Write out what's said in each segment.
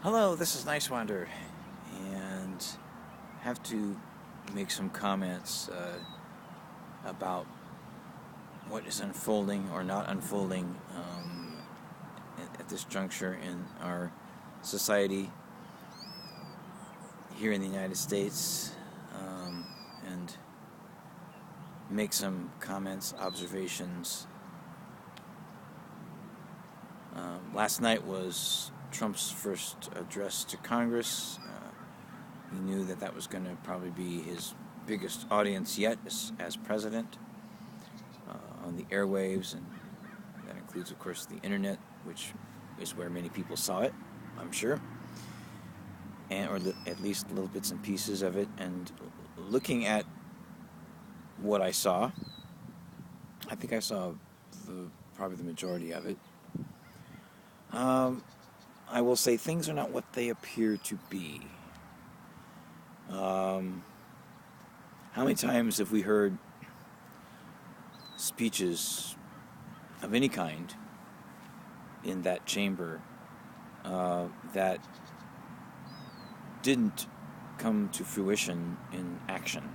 Hello, this is Nice Wander, and have to make some comments about what is unfolding or not unfolding at this juncture in our society here in the United States, and make some comments, observations. Last night was Trump's first address to Congress. He knew that was going to probably be his biggest audience yet as president on the airwaves, and that includes, of course, the internet, which is where many people saw it, I'm sure, or at least little bits and pieces of it. And looking at what I saw, I think I saw probably the majority of it. I will say things are not what they appear to be. How many times have we heard speeches of any kind in that chamber that didn't come to fruition in action?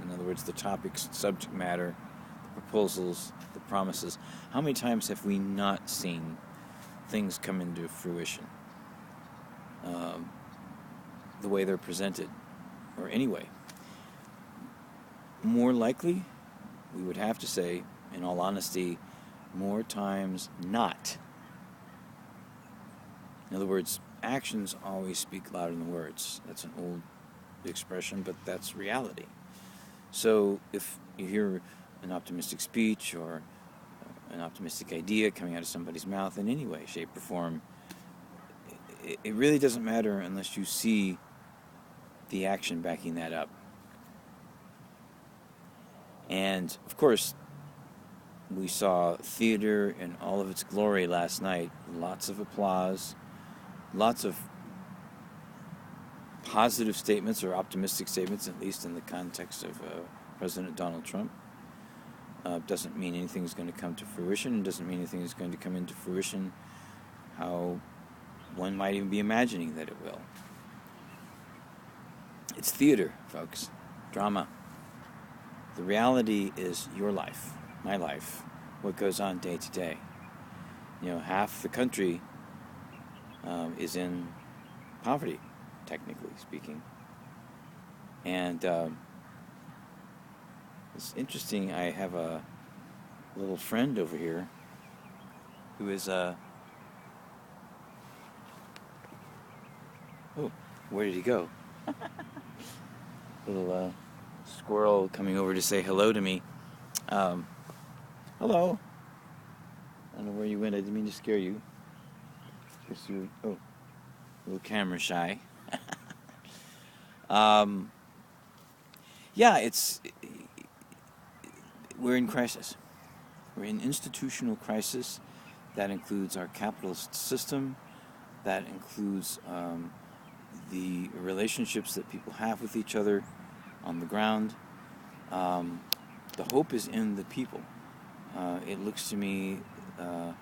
In other words, the topics, subject matter, the proposals, the promises. How many times have we not seen things come into fruition the way they're presented? Or anyway, more likely, we would have to say, in all honesty, more times not. In other words, actions always speak louder than words. That's an old expression, but that's reality. So if you hear an optimistic speech or an optimistic idea coming out of somebody's mouth in any way, shape, or form, it really doesn't matter unless you see the action backing that up. And, of course, we saw theater in all of its glory last night. Lots of applause, lots of positive statements or optimistic statements, at least in the context of President Donald Trump. Doesn't mean anything's going to come to fruition. It doesn't mean anything is going to come into fruition how one might even be imagining that it will. It's theater, folks. Drama. The reality is your life, my life, what goes on day to day. Half the country is in poverty, technically speaking. And it's interesting, I have a little friend over here who is oh, where did he go? Little squirrel coming over to say hello to me. Hello. I don't know where you went. I didn't mean to scare you. Guess you a little camera shy. Yeah, we're in crisis. We're in institutional crisis. That includes our capitalist system. That includes the relationships that people have with each other on the ground. The hope is in the people. It looks to me the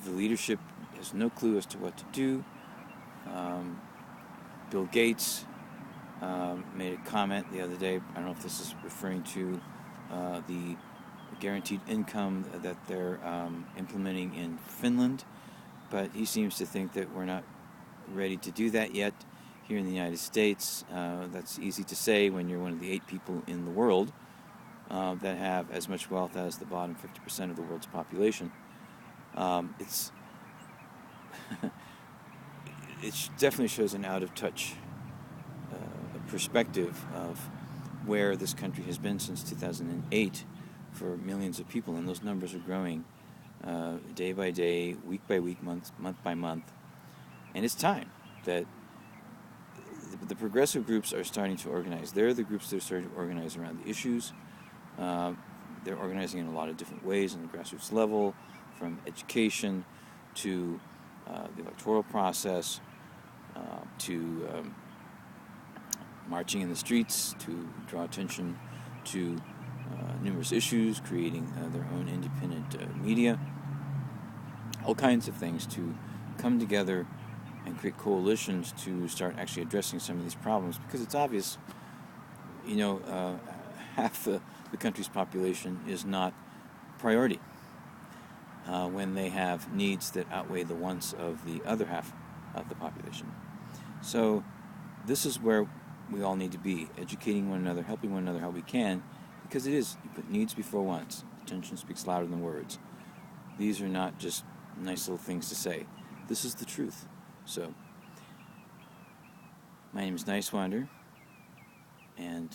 leadership has no clue as to what to do. Bill Gates made a comment the other day. I don't know if this is referring to the guaranteed income that they're implementing in Finland, but he seems to think that we're not ready to do that yet here in the United States. That's easy to say when you're one of the 8 people in the world that have as much wealth as the bottom 50% of the world's population. It definitely shows an out-of-touch perspective of where this country has been since 2008 for millions of people, and those numbers are growing day by day, week by week, month by month. And it's time that the progressive groups are starting to organize. They're the groups that are starting to organize around the issues. They're organizing in a lot of different ways on the grassroots level, from education to the electoral process, to marching in the streets to draw attention to numerous issues, creating their own independent media, all kinds of things to come together and create coalitions to start actually addressing some of these problems, because it's obvious, half the country's population is not priority when they have needs that outweigh the wants of the other half of the population. So this is where we all need to be, educating one another, helping one another how we can, because it is, you put needs before wants. Attention speaks louder than words. These are not just nice little things to say. This is the truth. So, my name is Nicewander, and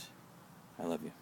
I love you.